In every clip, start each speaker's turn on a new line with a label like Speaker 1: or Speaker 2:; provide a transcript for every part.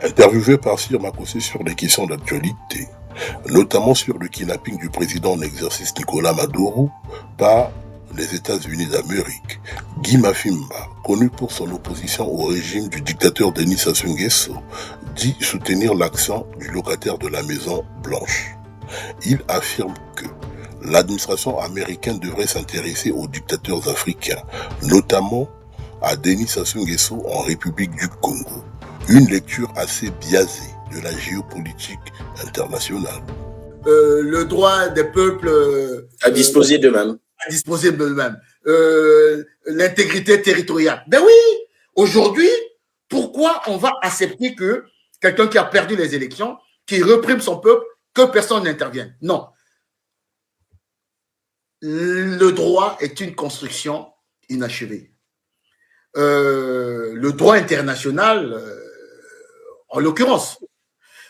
Speaker 1: Interviewé par Sir Makossé sur les questions d'actualité, notamment sur le kidnapping du président en exercice Nicolas Maduro par les États-Unis d'Amérique, Guy Mafimba, connu pour son opposition au régime du dictateur Denis Sassou Nguesso, dit soutenir l'action du locataire de la Maison Blanche. Il affirme que l'administration américaine devrait s'intéresser aux dictateurs africains, notamment à Denis Sassou Nguesso en République du Congo. Une lecture assez biaisée de la géopolitique internationale.
Speaker 2: Le droit des peuples
Speaker 3: à disposer d'eux-mêmes.
Speaker 2: À disposer d'eux-mêmes. L'intégrité territoriale. Ben oui, aujourd'hui, pourquoi on va accepter que quelqu'un qui a perdu les élections, qui reprime son peuple, que personne n'intervienne? Non. Le droit est une construction inachevée. Le droit international, en l'occurrence.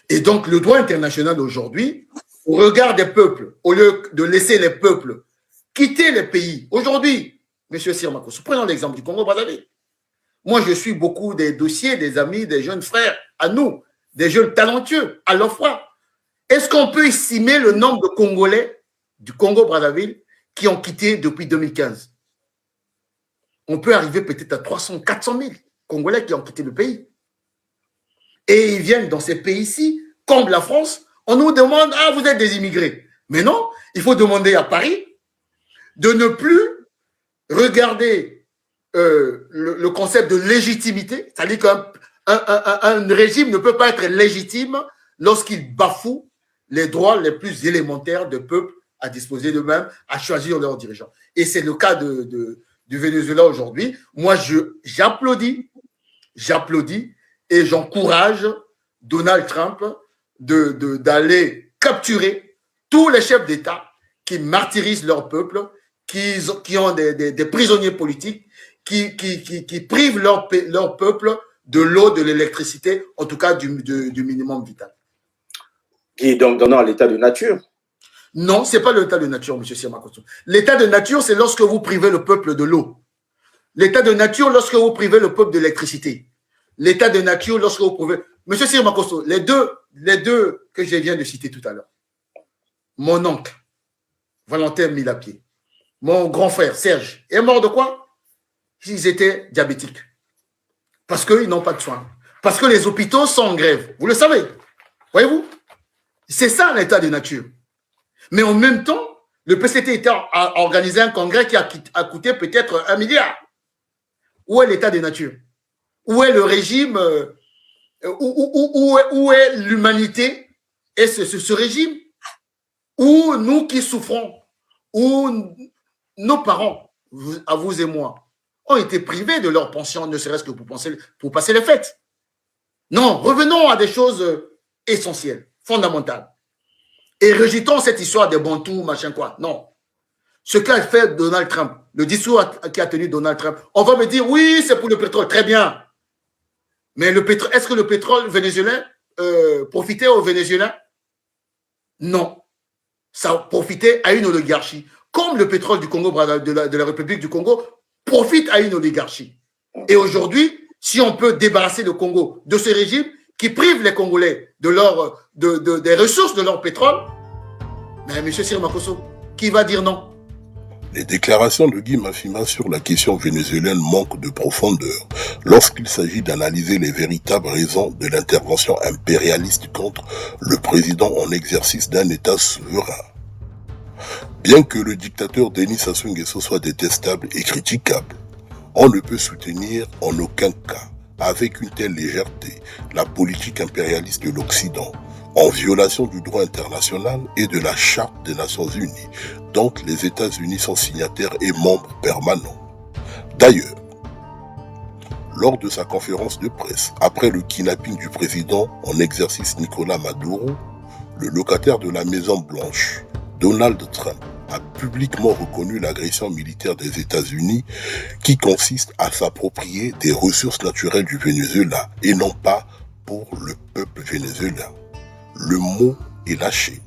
Speaker 2: Et donc, le droit international aujourd'hui, au regard des peuples, au lieu de laisser les peuples quitter les pays, aujourd'hui, M. Sir Makossé, prenons l'exemple du Congo-Brazzaville. Moi, je suis beaucoup des dossiers, des amis, des jeunes frères à nous, des jeunes talentueux à l'OFRA. Est-ce qu'on peut estimer le nombre de Congolais du Congo-Brazzaville qui ont quitté depuis 2015? On peut arriver peut-être à 300, 400 000 Congolais qui ont quitté le pays. Et ils viennent dans ces pays-ci, comme la France, on nous demande « Ah, vous êtes des immigrés ». Mais non, il faut demander à Paris de ne plus regarder le concept de légitimité, c'est-à-dire qu'un régime ne peut pas être légitime lorsqu'il bafoue les droits les plus élémentaires des peuples à disposer d'eux-mêmes, à choisir leurs dirigeants. Et c'est le cas du Venezuela aujourd'hui. Moi, j'applaudis et j'encourage Donald Trump d'aller capturer tous les chefs d'État qui martyrisent leur peuple, qui ont des prisonniers politiques, qui privent leur peuple de l'eau, de l'électricité, en tout cas du minimum vital.
Speaker 3: Et donc donnant à l'état de nature?
Speaker 2: Non, ce n'est pas l'état de nature, M. Sir Makossé. L'état de nature, c'est lorsque vous privez le peuple de l'eau. L'état de nature, lorsque vous privez le peuple de l'électricité. L'état de nature, lorsque vous privez... M. Sir Makossé, les deux que je viens de citer tout à l'heure, mon oncle, Valentin Milapied, mon grand frère, Serge, est mort de quoi? Ils étaient diabétiques. Parce qu'ils n'ont pas de soins. Parce que les hôpitaux sont en grève. Vous le savez. Voyez-vous? C'est ça l'état de nature. Mais en même temps, le PCT a organisé un congrès qui a coûté peut-être 1 milliard. Où est l'état de nature? Où est le régime? Où est l'humanité? Et ce régime? Où nous qui souffrons, où nos parents, à vous et moi, ont été privés de leur pension, ne serait-ce que pour passer les fêtes. Non, revenons à des choses essentielles, fondamentales. Et rejetons cette histoire des bantous, machin quoi. Non. Ce qu'a fait Donald Trump, le discours qu'a tenu Donald Trump, on va me dire, oui, c'est pour le pétrole, très bien. Mais est-ce que le pétrole vénézuélien profitait aux Vénézuéliens? Non. Ça profitait à une oligarchie. Comme le pétrole du Congo, de la République du Congo, profite à une oligarchie. Et aujourd'hui, si on peut débarrasser le Congo de ce régime qui prive les Congolais des ressources de leur pétrole, mais M. Sir Makossé, qui va dire non?
Speaker 1: Les déclarations de Guy Mafimba sur la question vénézuélienne manquent de profondeur lorsqu'il s'agit d'analyser les véritables raisons de l'intervention impérialiste contre le président en exercice d'un État souverain. Bien que le dictateur Denis Sassou Nguesso soit détestable et critiquable, on ne peut soutenir en aucun cas, avec une telle légèreté, la politique impérialiste de l'Occident, en violation du droit international et de la Charte des Nations Unies, dont les États-Unis sont signataires et membres permanents. D'ailleurs, lors de sa conférence de presse, après le kidnapping du président en exercice Nicolas Maduro, le locataire de la Maison Blanche, Donald Trump, a publiquement reconnu l'agression militaire des États-Unis qui consiste à s'approprier des ressources naturelles du Venezuela et non pas pour le peuple vénézuélien. Le mot est lâché.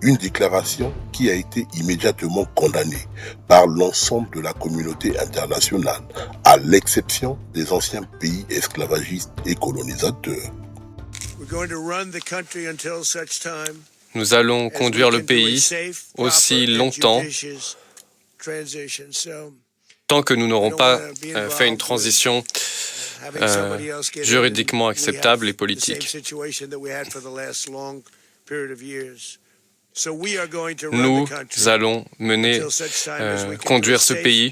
Speaker 1: Une déclaration qui a été immédiatement condamnée par l'ensemble de la communauté internationale, à l'exception des anciens pays esclavagistes et colonisateurs.
Speaker 4: Nous allons conduire le pays aussi longtemps tant que nous n'aurons pas fait une transition juridiquement acceptable et politique. Nous allons conduire ce pays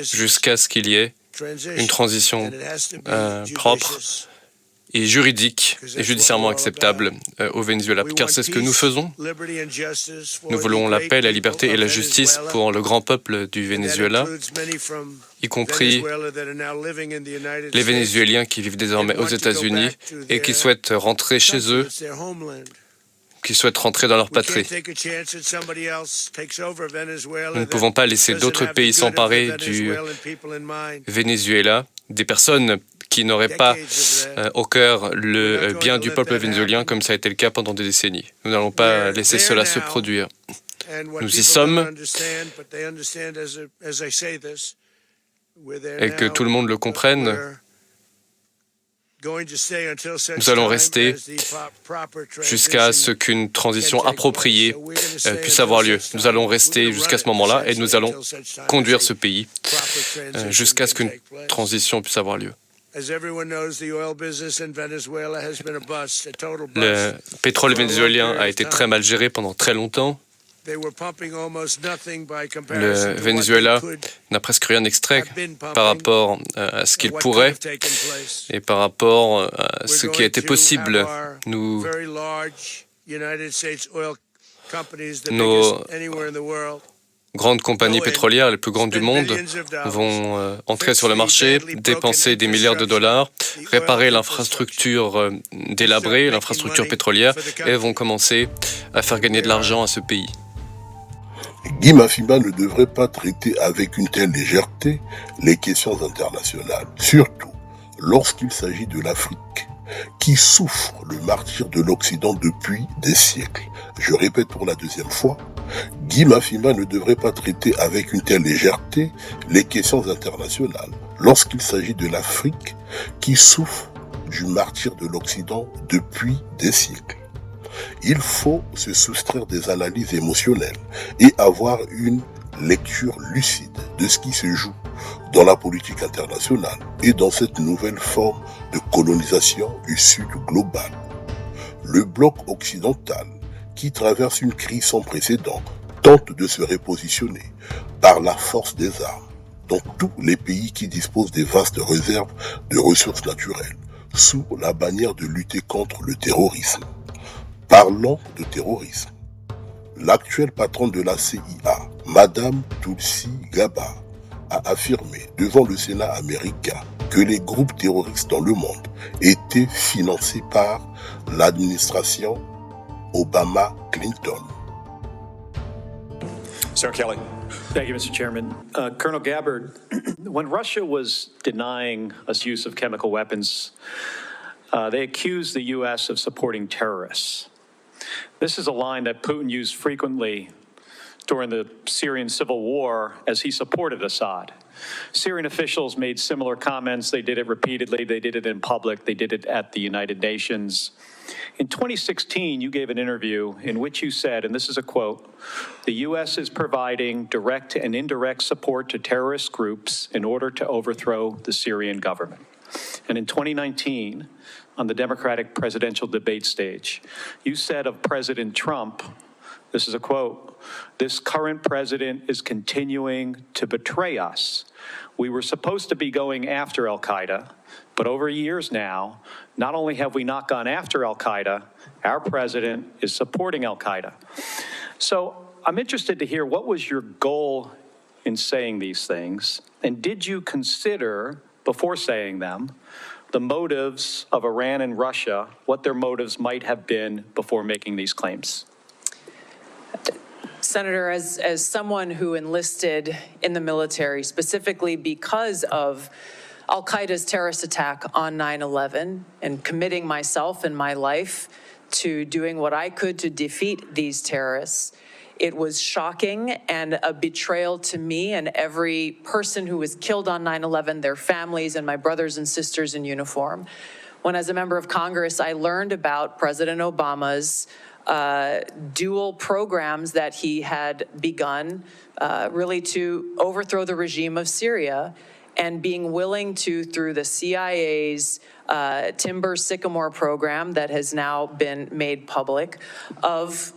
Speaker 4: jusqu'à ce qu'il y ait une transition propre et juridique et judiciairement acceptable au Venezuela, car c'est ce que nous faisons. Nous voulons la paix, la liberté et la justice pour le grand peuple du Venezuela, y compris les Vénézuéliens qui vivent désormais aux États-Unis et qui souhaitent rentrer chez eux, qui souhaitent rentrer dans leur patrie. Nous ne pouvons pas laisser d'autres pays s'emparer du Venezuela, des personnes qui n'auraient pas au cœur le bien du peuple vénézuélien comme ça a été le cas pendant des décennies. Nous n'allons pas laisser cela se produire. Nous y sommes et que tout le monde le comprenne. Nous allons rester jusqu'à ce qu'une transition appropriée puisse avoir lieu. Nous allons rester jusqu'à ce moment-là et nous allons conduire ce pays jusqu'à ce qu'une transition puisse avoir lieu. Le pétrole vénézuélien a été très mal géré pendant très longtemps. Le Venezuela n'a presque rien extrait par rapport à ce qu'il pourrait et par rapport à ce qui a été possible. Nos grandes compagnies pétrolières, les plus grandes du monde, vont entrer sur le marché, dépenser des milliards de dollars, réparer l'infrastructure délabrée, l'infrastructure pétrolière, et vont commencer à faire gagner de l'argent à ce pays.
Speaker 1: Guy Mafima ne devrait pas traiter avec une telle légèreté les questions internationales, surtout lorsqu'il s'agit de l'Afrique, qui souffre le martyre de l'Occident depuis des siècles. Je répète pour la deuxième fois, Guy Mafima ne devrait pas traiter avec une telle légèreté les questions internationales lorsqu'il s'agit de l'Afrique qui souffre du martyre de l'Occident depuis des siècles. Il faut se soustraire des analyses émotionnelles et avoir une lecture lucide de ce qui se joue dans la politique internationale et dans cette nouvelle forme de colonisation du Sud global. Le bloc occidental, qui traverse une crise sans précédent, tente de se repositionner par la force des armes dans tous les pays qui disposent des vastes réserves de ressources naturelles, sous la bannière de lutter contre le terrorisme. Parlons de terrorisme. L'actuel patron de la CIA, Madame Tulsi Gabbard, a affirmé devant le Sénat américain que les groupes terroristes dans le monde étaient financés par l'administration Obama-Clinton.
Speaker 5: Senator Kelly.
Speaker 6: Thank you, Mr. Chairman. Colonel Gabbard, when Russia was denying us use of chemical weapons, they accused the U.S. of supporting terrorists. This is a line that Putin used frequently during the Syrian civil war as he supported Assad. Syrian officials made similar comments. They did it repeatedly. They did it in public. They did it at the United Nations. In 2016, you gave an interview in which you said, and this is a quote, "The U.S. is providing direct and indirect support to terrorist groups in order to overthrow the Syrian government." And in 2019, on the Democratic presidential debate stage, you said of President Trump, this is a quote, "This current president is continuing to betray us. We were supposed to be going after al-Qaeda, but over years now, not only have we not gone after al-Qaeda, our president is supporting al-Qaeda." So I'm interested to hear, what was your goal in saying these things? And did you consider, before saying them, the motives of Iran and Russia, what their motives might have been before making these claims?
Speaker 7: Senator, as someone who enlisted in the military specifically because of al-Qaeda's terrorist attack on 9/11 and committing myself and my life to doing what I could to defeat these terrorists, it was shocking and a betrayal to me and every person who was killed on 9/11, their families and my brothers and sisters in uniform, when, as a member of Congress, I learned about President Obama's dual programs that he had begun really to overthrow the regime of Syria, and being willing to, through the CIA's Timber Sycamore program that has now been made public, of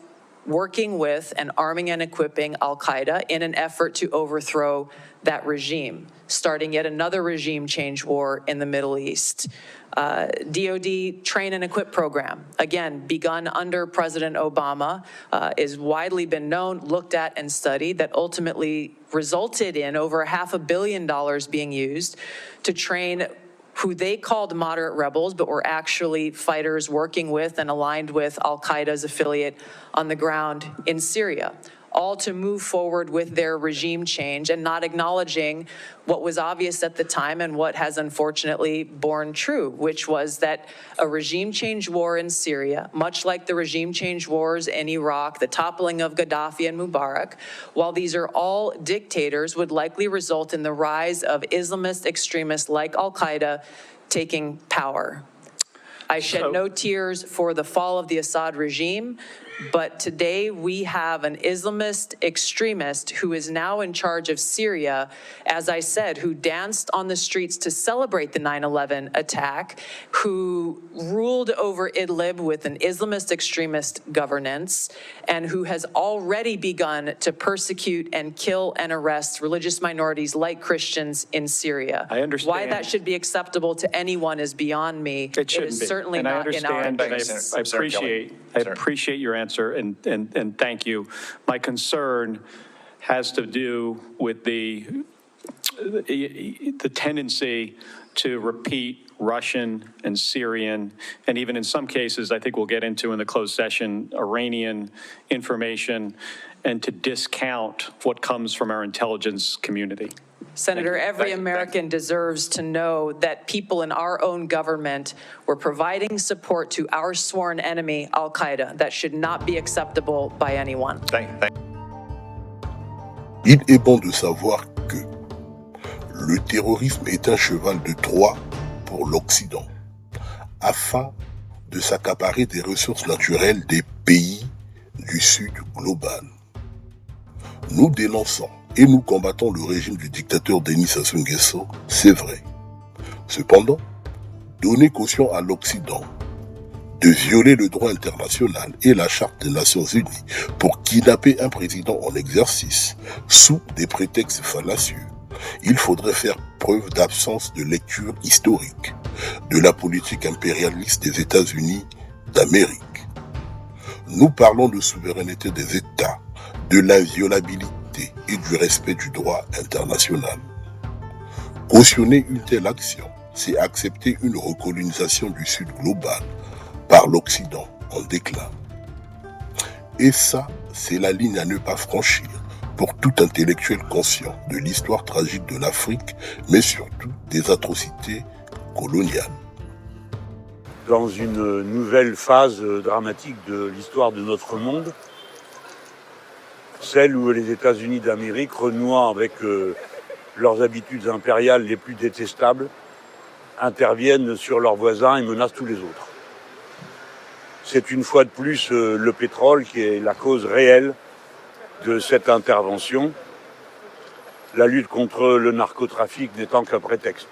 Speaker 7: working with and arming and equipping al-Qaeda in an effort to overthrow that regime, starting yet another regime change war in the Middle East. DoD train and equip program, again, begun under President Obama, is widely been known, looked at, and studied, that ultimately resulted in over $500 million being used to train who they called moderate rebels, but were actually fighters working with and aligned with al-Qaeda's affiliate on the ground in Syria, all to move forward with their regime change and not acknowledging what was obvious at the time and what has unfortunately borne true, which was that a regime change war in Syria, much like the regime change wars in Iraq, the toppling of Gaddafi and Mubarak, while these are all dictators, would likely result in the rise of Islamist extremists like al-Qaeda taking power. I shed no tears for the fall of the Assad regime, but today we have an Islamist extremist who is now in charge of Syria, as I said, who danced on the streets to celebrate the 9/11 attack, who ruled over Idlib with an Islamist extremist governance, and who has already begun to persecute and kill and arrest religious minorities like Christians in Syria.
Speaker 6: I understand.
Speaker 7: Why that should be acceptable to anyone is beyond me.
Speaker 6: It shouldn't
Speaker 7: is
Speaker 6: be.
Speaker 7: certainly
Speaker 6: And I
Speaker 7: not in our
Speaker 6: understand, and
Speaker 7: interests.
Speaker 6: I appreciate your answer, and thank you. My concern has to do with the tendency to repeat Russian and Syrian, and even in some cases, I think we'll get into in the closed session, Iranian information, and to discount what comes from our intelligence community.
Speaker 7: Senator, every American deserves to know that people in our own government were providing support to our sworn enemy, al-Qaeda. That should not be acceptable by anyone.
Speaker 1: Il est bon de savoir que le terrorisme est un cheval de Troie pour l'Occident, afin de s'accaparer des ressources naturelles des pays du Sud global. Nous dénonçons et nous combattons le régime du dictateur Denis Sassou Nguesso, c'est vrai. Cependant, donner caution à l'Occident de violer le droit international et la Charte des Nations Unies pour kidnapper un président en exercice sous des prétextes fallacieux, il faudrait faire preuve d'absence de lecture historique de la politique impérialiste des États-Unis d'Amérique. Nous parlons de souveraineté des États, de l'inviolabilité et du respect du droit international. Cautionner une telle action, c'est accepter une recolonisation du Sud global par l'Occident en déclin. Et ça, c'est la ligne à ne pas franchir pour tout intellectuel conscient de l'histoire tragique de l'Afrique, mais surtout des atrocités coloniales.
Speaker 5: Dans une nouvelle phase dramatique de l'histoire de notre monde, celle où les États-Unis d'Amérique, renouant avec leurs habitudes impériales les plus détestables, interviennent sur leurs voisins et menacent tous les autres. C'est une fois de plus le pétrole qui est la cause réelle de cette intervention, la lutte contre le narcotrafic n'étant qu'un prétexte.